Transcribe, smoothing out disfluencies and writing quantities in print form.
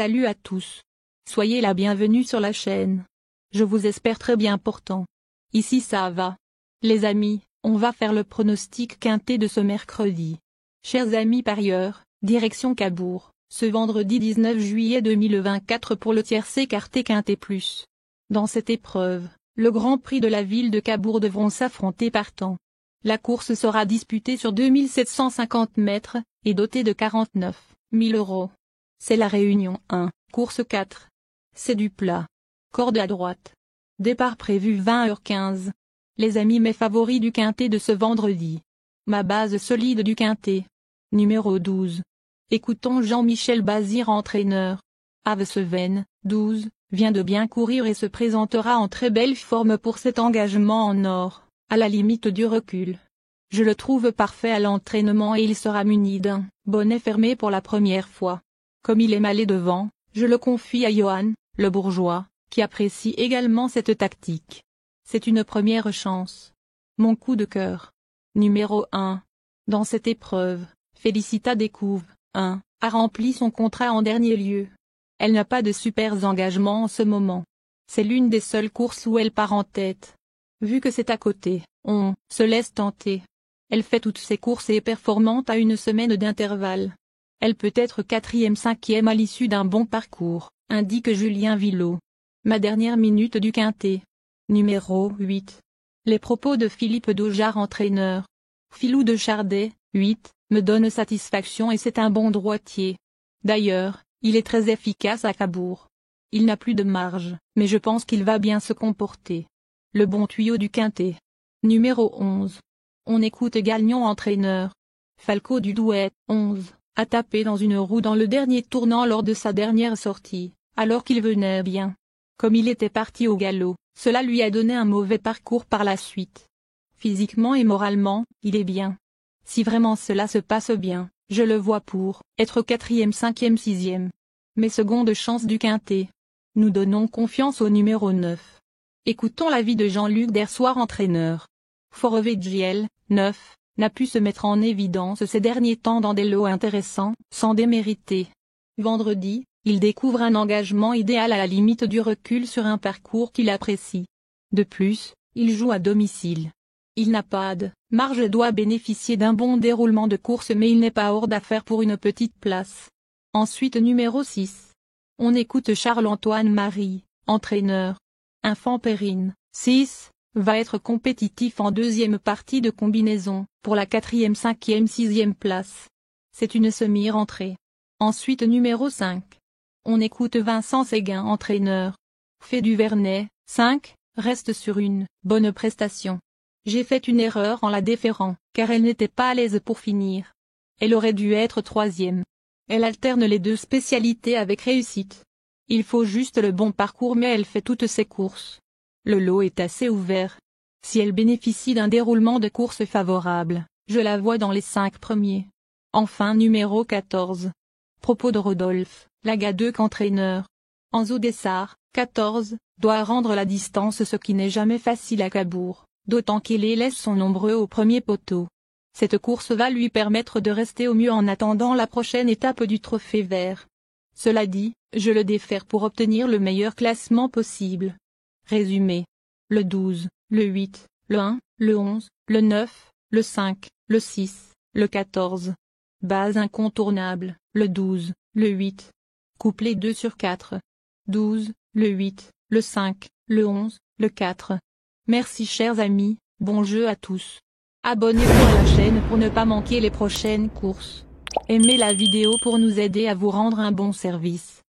Salut à tous. Soyez la bienvenue sur la chaîne. Je vous espère très bien portant. Ici ça va. Les amis, on va faire le pronostic quintet de ce mercredi. Chers amis parieurs, direction Cabourg, ce vendredi 19 juillet 2024 pour le tiercé écarté quintet plus. Dans cette épreuve, le Grand Prix de la ville de Cabourg devront s'affronter partants. La course sera disputée sur 2750 mètres, et dotée de 49 000 €. C'est la Réunion 1, course 4. C'est du plat. Corde à droite. Départ prévu 20h15. Les amis mes favoris du quintet de ce vendredi. Ma base solide du quintet. Numéro 12. Écoutons Jean-Michel Bazir entraîneur. Aveseven, 12, vient de bien courir et se présentera en très belle forme pour cet engagement en or, à la limite du recul. Je le trouve parfait à l'entraînement et il sera muni d'un bonnet fermé pour la première fois. Comme il est malé devant, je le confie à Johan, le bourgeois, qui apprécie également cette tactique. C'est une première chance. Mon coup de cœur. Numéro 1. Dans cette épreuve, Félicita Découve, 1, a rempli son contrat en dernier lieu. Elle n'a pas de super engagements en ce moment. C'est l'une des seules courses où elle part en tête. Vu que c'est à côté, on se laisse tenter. Elle fait toutes ses courses et est performante à une semaine d'intervalle. Elle peut être 4e 5e à l'issue d'un bon parcours, indique Julien Villot. Ma dernière minute du quintet. Numéro 8. Les propos de Philippe Daujar entraîneur. Philou de Chardet, 8, me donne satisfaction et c'est un bon droitier. D'ailleurs, il est très efficace à Cabourg. Il n'a plus de marge, mais je pense qu'il va bien se comporter. Le bon tuyau du quintet. Numéro 11. On écoute Gagnon entraîneur. Falco du Douai, 11. A tapé dans une roue dans le dernier tournant lors de sa dernière sortie, alors qu'il venait bien. Comme il était parti au galop, cela lui a donné un mauvais parcours par la suite. Physiquement et moralement, il est bien. Si vraiment cela se passe bien, je le vois pour être 4e 5e 6e. Mes secondes chances du quintet. Nous donnons confiance au numéro 9. Écoutons l'avis de Jean-Luc Dersoir entraîneur. Forovegiel, 9. N'a pu se mettre en évidence ces derniers temps dans des lots intéressants, sans démériter. Vendredi, il découvre un engagement idéal à la limite du recul sur un parcours qu'il apprécie. De plus, il joue à domicile. Il n'a pas de marge et doit bénéficier d'un bon déroulement de course mais il n'est pas hors d'affaire pour une petite place. Ensuite numéro 6. On écoute Charles-Antoine Marie, entraîneur. Infant Périne, 6. Va être compétitif en deuxième partie de combinaison, pour la 4e 5e 6e place. C'est une semi-rentrée. Ensuite numéro 5. On écoute Vincent Séguin entraîneur. Fait du Vernet, 5, reste sur une bonne prestation. J'ai fait une erreur en la déférant, car elle n'était pas à l'aise pour finir. Elle aurait dû être 3e. Elle alterne les deux spécialités avec réussite. Il faut juste le bon parcours mais elle fait toutes ses courses. Le lot est assez ouvert. Si elle bénéficie d'un déroulement de course favorable, je la vois dans les 5 premiers. Enfin numéro 14. Propos de Rodolphe, Lagadeuc entraîneur. Enzo Dessart, 14, doit rendre la distance ce qui n'est jamais facile à Cabourg, d'autant qu'il les laisse son nombreux au premier poteau. Cette course va lui permettre de rester au mieux en attendant la prochaine étape du Trophée Vert. Cela dit, je le défère pour obtenir le meilleur classement possible. Résumé. Le 12, le 8, le 1, le 11, le 9, le 5, le 6, le 14. Base incontournable, le 12, le 8. Couplet 2 sur 4. 12, le 8, le 5, le 11, le 4. Merci chers amis, bon jeu à tous. Abonnez-vous à la chaîne pour ne pas manquer les prochaines courses. Aimez la vidéo pour nous aider à vous rendre un bon service.